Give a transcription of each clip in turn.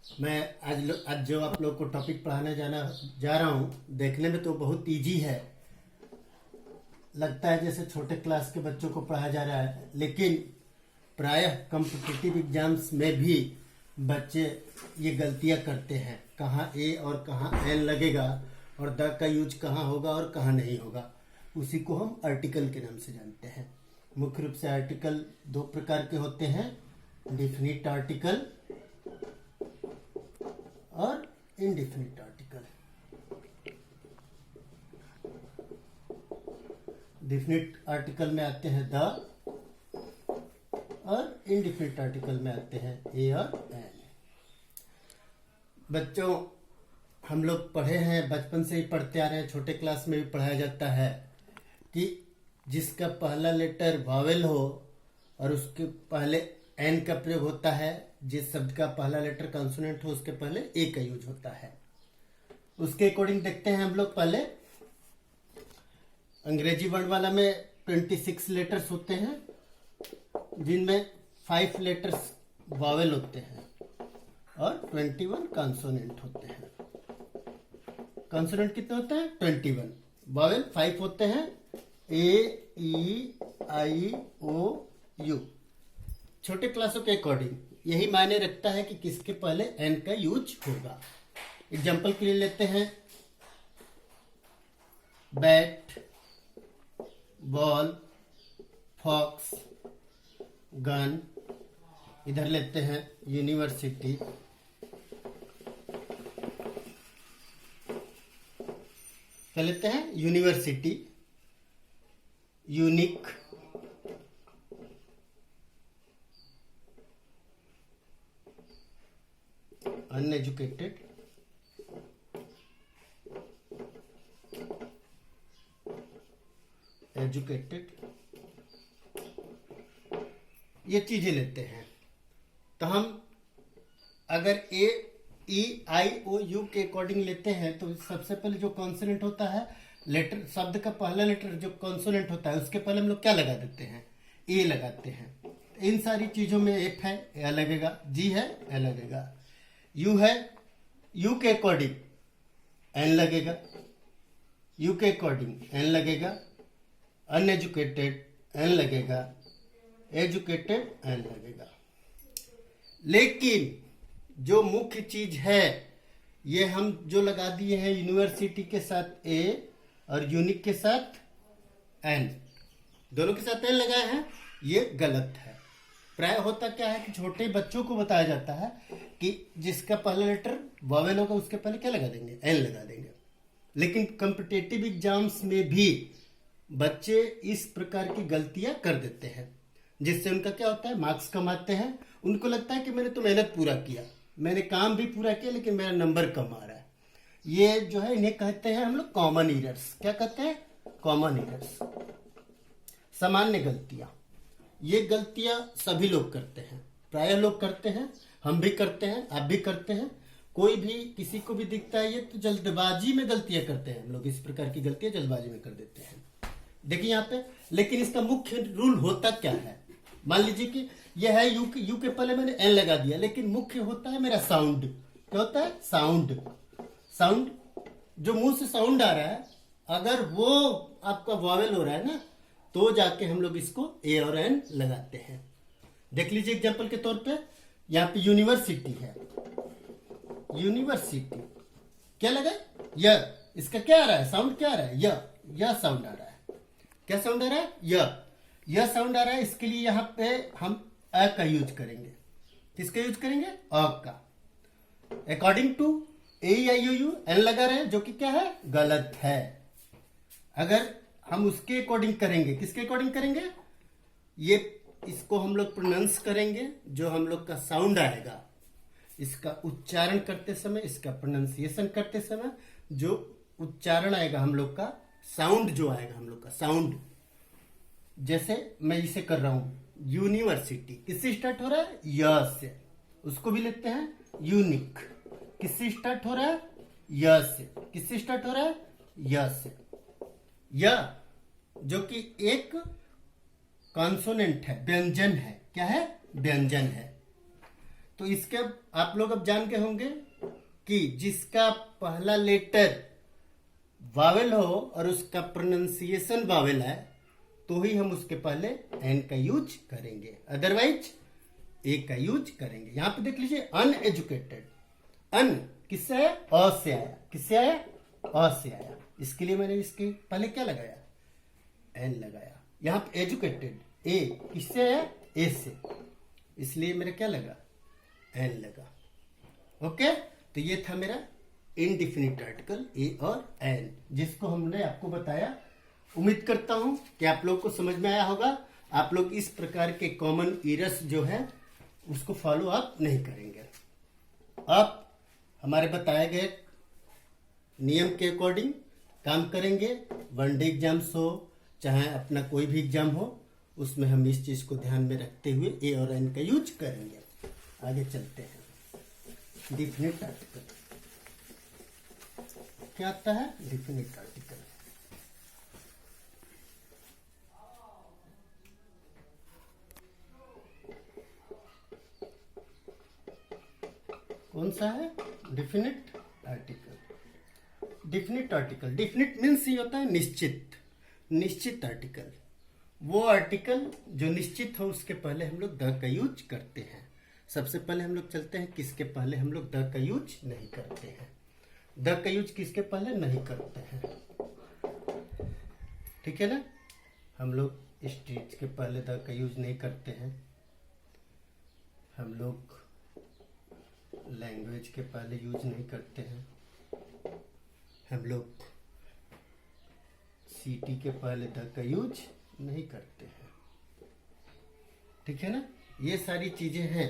मैं आज जो आप लोग को टॉपिक पढ़ाने जा रहा हूँ, देखने में तो बहुत इजी है, लगता है जैसे छोटे क्लास के बच्चों को पढ़ाया जा रहा है, लेकिन प्रायः कॉम्पिटिटिव एग्जाम्स में भी बच्चे ये गलतियां करते हैं। कहाँ ए और कहाँ एन लगेगा और द का यूज कहाँ होगा और कहाँ नहीं होगा, उसी को हम आर्टिकल के नाम से जानते हैं। मुख्य रूप से आर्टिकल दो प्रकार के होते हैं, डिफिनिट आर्टिकल और इनडिफिनिट आर्टिकल। डिफिनिट आर्टिकल में आते हैं द और इनडिफिनिट आर्टिकल में आते हैं ए और एन। बच्चों, हम लोग पढ़े हैं, बचपन से ही पढ़ते आ रहे हैं, छोटे क्लास में भी पढ़ाया जाता है कि जिसका पहला लेटर वावेल हो और उसके पहले एन का प्रयोग होता है, जिस शब्द का पहला लेटर कॉन्सोनेंट हो उसके पहले ए का यूज होता है। उसके अकॉर्डिंग देखते हैं हम लोग। पहले अंग्रेजी वर्णमाला में 26 लेटर्स होते हैं, जिनमें 5 लेटर्स वावेल होते हैं और 21 कॉन्सोनेंट होते हैं। कॉन्सोनेंट कितने होते हैं? 21। वावेल 5 होते हैं, ए, ई, आई, ओ, यू। छोटे क्लासों के अकॉर्डिंग यही मायने रखता है कि किसके पहले एन का यूज होगा। एग्जाम्पल के लिए लेते हैं बैट, बॉल, फॉक्स, गन। इधर लेते हैं यूनिवर्सिटी, क्या लेते हैं? यूनिवर्सिटी, यूनिक, अनएजुकेटेड, एजुकेटेड, ये चीजें लेते हैं। तो हम अगर ए, ई, आई, ओ, यू के अकॉर्डिंग लेते हैं तो सबसे पहले जो कॉन्सोनेंट होता है, लेटर, शब्द का पहला लेटर जो कॉन्सोनेंट होता है उसके पहले हम लोग क्या लगा देते हैं? ए लगाते हैं। इन सारी चीजों में एफ है, ए लगेगा, जी है, ए लगेगा, यू है, यू के अकॉर्डिंग एन लगेगा, यू के अकॉर्डिंग एन लगेगा, अनएजुकेटेड एन लगेगा, एजुकेटेड एन लगेगा। लेकिन जो मुख्य चीज है, ये हम जो लगा दिए हैं यूनिवर्सिटी के साथ ए और यूनिक के साथ एन, दोनों के साथ एन लगाए हैं, ये गलत है। प्राय होता क्या है कि छोटे बच्चों को बताया जाता है कि जिसका पहला लेटर वावेल होगा उसके पहले क्या लगा देंगे? एन लगा देंगे। लेकिन कॉम्पिटिटिव एग्जाम्स में भी बच्चे इस प्रकार की गलतियां कर देते हैं, जिससे उनका क्या होता है? मार्क्स कम आते हैं। उनको लगता है कि मैंने तो मेहनत पूरा किया, मैंने काम भी पूरा किया, लेकिन मेरा नंबर कम आ रहा है। ये जो है इन्हें कहते हैं हम लोग कॉमन एरर्स। क्या कहते हैं? कॉमन एरर्स, सामान्य गलतियां। ये गलतियां सभी लोग करते हैं, प्राय लोग करते हैं, हम भी करते हैं, आप भी करते हैं। कोई भी किसी को भी दिखता है ये तो जल्दबाजी में गलतियां करते हैं। हम लोग इस प्रकार की गलतियां जल्दबाजी में कर देते हैं। देखिए यहाँ पे, लेकिन इसका मुख्य रूल होता क्या है? मान लीजिए कि यह है यू के पहले मैंने एन लगा दिया, लेकिन मुख्य होता है मेरा साउंड। क्या होता है? साउंड। साउंड जो मुंह से साउंड आ रहा है, अगर वो आपका वॉवेल हो रहा है ना, तो जाके हम लोग इसको ए और एन लगाते हैं। देख लीजिए एग्जांपल के तौर पे, यहाँ पे यूनिवर्सिटी है, यूनिवर्सिटी क्या लगा? य। इसका क्या आ रहा है? साउंड क्या आ रहा है? य साउंड आ रहा है। क्या साउंड आ रहा है? य साउंड आ रहा है। इसके लिए यहाँ पे हम अ का यूज करेंगे। किसका यूज करेंगे? अ का। According to A, I, O, U an लगा रहे हैं, जो कि क्या है? गलत है। अगर हम उसके अकॉर्डिंग करेंगे, किसके अकॉर्डिंग करेंगे? ये इसको हम लोग प्रोनाउंस करेंगे, जो हम लोग का साउंड आएगा, इसका उच्चारण करते समय, इसका प्रोनाउंसिएशन करते समय जो उच्चारण आएगा हम लोग का, साउंड जो आएगा हम लोग का साउंड, जैसे मैं इसे कर रहा हूं यूनिवर्सिटी, किससे स्टार्ट हो रहा है? य से। उसको भी लेते हैं यूनिक, किससे स्टार्ट हो रहा है? य से। किससे स्टार्ट हो रहा है? य से। य जो कि एक कॉन्सोनेंट है, व्यंजन है। क्या है? व्यंजन है। तो इसके आप लोग अब जान गए होंगे कि जिसका पहला लेटर वावेल हो और उसका प्रोनाउंसिएशन वावेल है तो ही हम उसके पहले एन का यूज करेंगे, अदरवाइज ए का यूज करेंगे। यहां पे देख लीजिए अनएजुकेटेड, अन किससे आया? अ से आया। किससे आया? अ से आया। इसके लिए मैंने इसके पहले क्या लगाया? एन लगाया। यहां पे एजुकेटेड, ए किससे आया? ए से, इसलिए मेरा क्या लगा? एन लगा। ओके, तो ये था मेरा इनडिफिनिट आर्टिकल ए और एन, जिसको हमने आपको बताया। उम्मीद करता हूं कि आप लोग को समझ में आया होगा। आप लोग इस प्रकार के कॉमन इरर्स जो है उसको फॉलो आप नहीं करेंगे। आप हमारे बताए गए नियम के अकॉर्डिंग काम करेंगे। वनडे एग्जाम्स हो चाहे अपना कोई भी एग्जाम हो, उसमें हम इस चीज को ध्यान में रखते हुए ए और एन का यूज करेंगे। आगे चलते हैं। डिफिनिट आर्टिकल क्या आता है? डिफिनिट आर्टिकल कौन सा है? Definite article. Definite article, definite means ये होता है निश्चित, निश्चित आर्टिकल। वो आर्टिकल जो निश्चित हो उसके पहले हम लोग द का यूज करते हैं। सबसे पहले हम लोग चलते हैं किसके पहले हम लोग द का यूज नहीं करते हैं। द का यूज किसके पहले नहीं करते हैं? ठीक है ना, हम लोग स्टेज के पहले द का यूज नहीं करते हैं। हम लोग लैंग्वेज के पहले यूज नहीं करते हैं। हम लोग सीटी के पहले द का यूज नहीं करते हैं। ठीक है ना, ये सारी चीजें हैं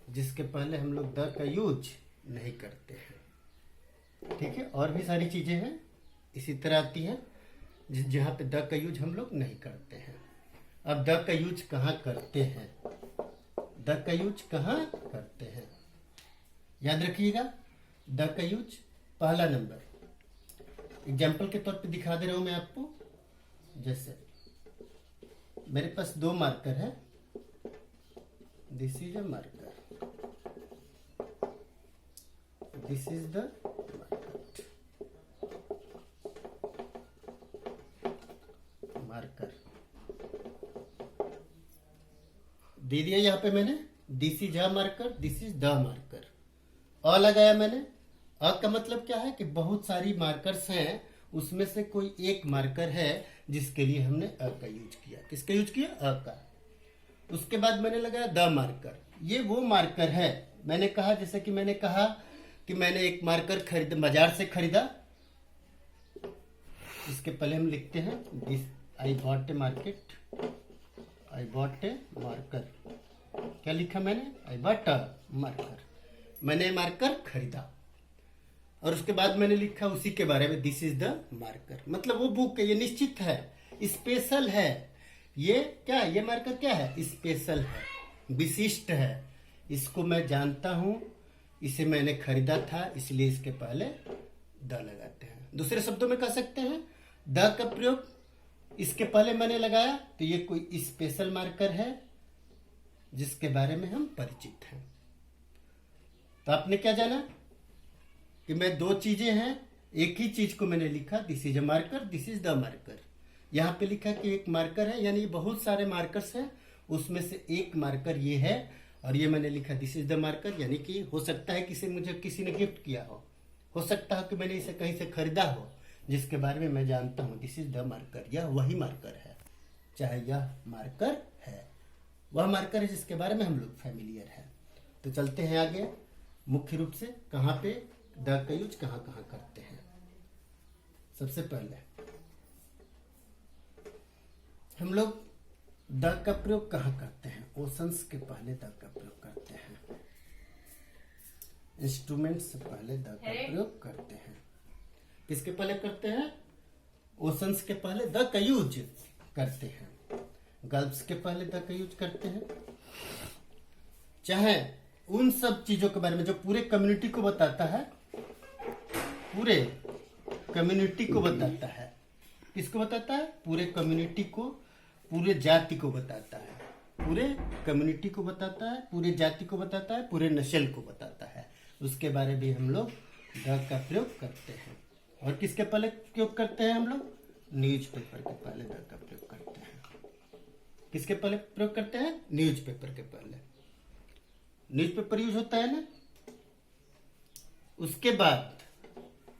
जिसके पहले हम लोग द का यूज नहीं करते हैं। ठीक है, और भी सारी चीजें हैं इसी तरह आती हैं जहां पे द का यूज हम लोग नहीं करते हैं। अब द का यूज कहाँ करते हैं? द का यूज कहाँ करते हैं? याद रखिएगा, द का यूज पहला नंबर एग्जाम्पल के तौर पे दिखा दे रहा हूं मैं आपको। जैसे मेरे पास 2 मार्कर है, this is a marker, this is the marker. दे दिया यहां पे मैंने, this is a marker, this is the marker. A लगाया मैंने। अ का मतलब क्या है कि बहुत सारी मार्कर्स हैं, उसमें से कोई एक मार्कर है जिसके लिए हमने अ का यूज किया। किसका यूज किया? अ का। उसके बाद मैंने लगाया द मार्कर। ये वो मार्कर है, मैंने कहा जैसे कि मैंने कहा कि मैंने एक मार्कर खरीद बाजार से खरीदा। इसके पहले हम लिखते हैं this I bought A market, I bought A marker. क्या लिखा मैंने? आई बॉट अ मार्कर, मैंने मार्कर खरीदा। और उसके बाद मैंने लिखा उसी के बारे में, दिस इज द मार्कर। मतलब वो बुक है, ये निश्चित है, स्पेशल है। ये क्या, ये मार्कर क्या है? स्पेशल है, विशिष्ट है, इसको मैं जानता हूं, इसे मैंने खरीदा था, इसलिए इसके पहले द लगाते हैं। दूसरे शब्दों में कह सकते हैं द का प्रयोग इसके पहले मैंने लगाया तो ये कोई स्पेशल मार्कर है जिसके बारे में हम परिचित हैं। तो आपने क्या जाना कि मैं 2 चीजें हैं, एक ही चीज को मैंने लिखा, this is a marker, this is the marker. यहां पे लिखा कि एक मार्कर है, यानी बहुत सारे मार्कर्स हैं, उसमें से एक मार्कर ये है, और ये मैंने लिखा दिस इज द मार्कर। यानी कि हो सकता है कि मुझे किसी ने गिफ्ट किया हो सकता है कि मैंने इसे कहीं से खरीदा हो, जिसके बारे में मैं जानता हूं दिस इज द मार्कर, यह वही मार्कर है। चाहे यह मार्कर है, वह मार्कर है जिसके बारे में हम लोग फैमिलियर है। तो चलते हैं आगे, मुख्य रूप से कहां पे द का यूज कहां कहां करते हैं। सबसे पहले हम लोग द का प्रयोग कहां करते हैं? ओशंस के पहले द का प्रयोग करते हैं, इंस्ट्रूमेंट से पहले द का प्रयोग करते हैं। किसके पहले करते हैं? ओशंस के पहले द का यूज करते हैं, गल्फ्स के पहले द का यूज करते हैं। चाहे उन सब चीजों के बारे में जो पूरे कम्युनिटी को बताता है, पूरे कम्युनिटी को बताता है। किसको बताता है? पूरे कम्युनिटी को, पूरे जाति को बताता है। पूरे कम्युनिटी को बताता है, पूरे जाति को बताता है, पूरे नस्ल को बताता है। उसके बारे में हम लोग द का प्रयोग करते हैं। और किसके पहले प्रयोग करते हैं हम लोग? न्यूज़पेपर के पहले द का प्रयोग करते हैं। किसके पहले प्रयोग करते हैं? न्यूज़पेपर के पहले। न्यूज़पेपर यूज होता है ना। उसके बाद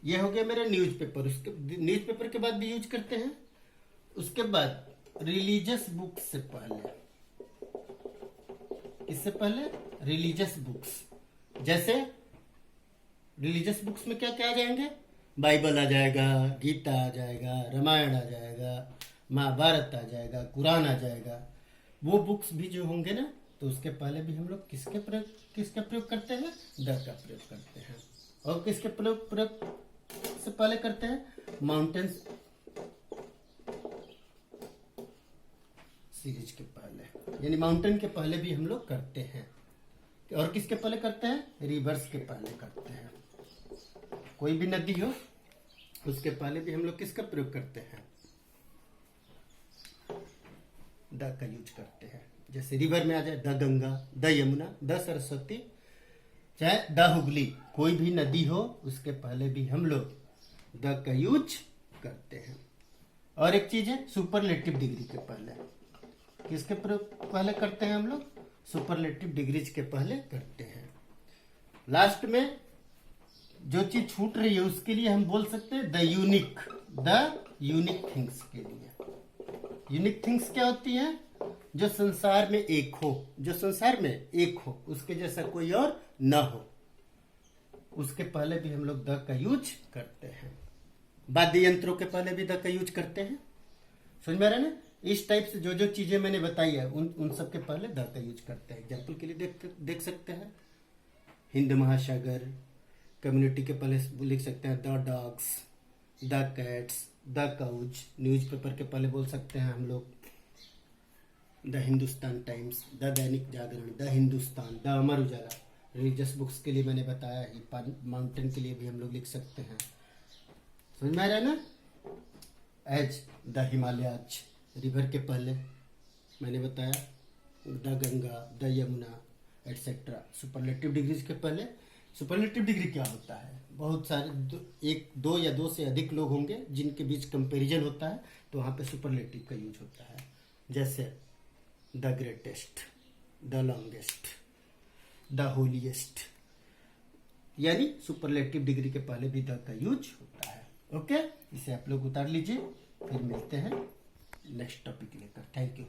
ये हो गया मेरा न्यूज़पेपर। उसके न्यूज़पेपर के बाद भी यूज करते हैं। उसके बाद रिलीजियस बुक्स से पहले, इससे पहले रिलीजियस बुक्स, जैसे रिलीजियस बुक्स में क्या क्या आ जाएंगे? बाइबल आ जाएगा, गीता आ जाएगा, रामायण आ जाएगा, महाभारत आ जाएगा, कुरान आ जाएगा। वो बुक्स भी जो होंगे ना, तो उसके पहले भी हम लोग किसका प्रयोग करते हैं? द का प्रयोग करते हैं। और किसके प्रयोग से पहले करते हैं? माउंटेन्स सीरीज के पहले, यानी माउंटेन के पहले भी हम लोग करते हैं। और किसके पहले करते हैं? रिवर्स के पहले करते हैं। कोई भी नदी हो उसके पहले भी हम लोग किसका प्रयोग करते हैं? द का यूज करते हैं। जैसे रिवर में आ जाए the Ganga, the Yamuna, the Saraswati, चाहे द हुगली, कोई भी नदी हो उसके पहले भी हम लोग द का यूज करते हैं। और एक चीज है सुपरलेटिव डिग्री के पहले। किसके पहले करते हैं हम लोग? सुपरलेटिव डिग्रीज के पहले करते हैं। लास्ट में जो चीज छूट रही है उसके लिए हम बोल सकते हैं द यूनिक थिंग्स के लिए। यूनिक थिंग्स क्या होती है? जो संसार में एक हो, जो संसार में एक हो, उसके जैसा कोई और न हो, उसके पहले भी हम लोग द का यूज करते हैं। वाद्य यंत्रों के पहले भी द का यूज करते हैं। समझ में आ रहा है ना? इस टाइप से जो जो चीजें मैंने बताई है उन सब के पहले द का यूज करते हैं। एग्जाम्पल के लिए देख सकते हैं हिंद महासागर, कम्युनिटी के पहले लिख सकते हैं the dogs, the cats, the cows. Newspaper के पहले बोल सकते हैं हम लोग the Hindustan Times, the Dainik Jagran, the Hindustan, the Amar Ujala. Religious books के लिए मैंने बताया ही, माउंटेन के लिए भी हम लोग लिख सकते हैं। समझ में आ रहा है ना? एज द हिमालयाज, रिवर के पहले मैंने बताया the Ganga, the Yamuna etcetera. Superlative degrees के पहले, सुपरलेटिव डिग्री क्या होता है? बहुत सारे एक दो या दो से अधिक लोग होंगे जिनके बीच कंपैरिजन होता है, तो वहाँ पे सुपरलेटिव का यूज होता है। जैसे the greatest, the longest, the holiest, यानी सुपरलेटिव डिग्री के पहले भी द का यूज होता है। ओके, इसे आप लोग उतार लीजिए, फिर मिलते हैं नेक्स्ट टॉपिक लेकर। Thank you.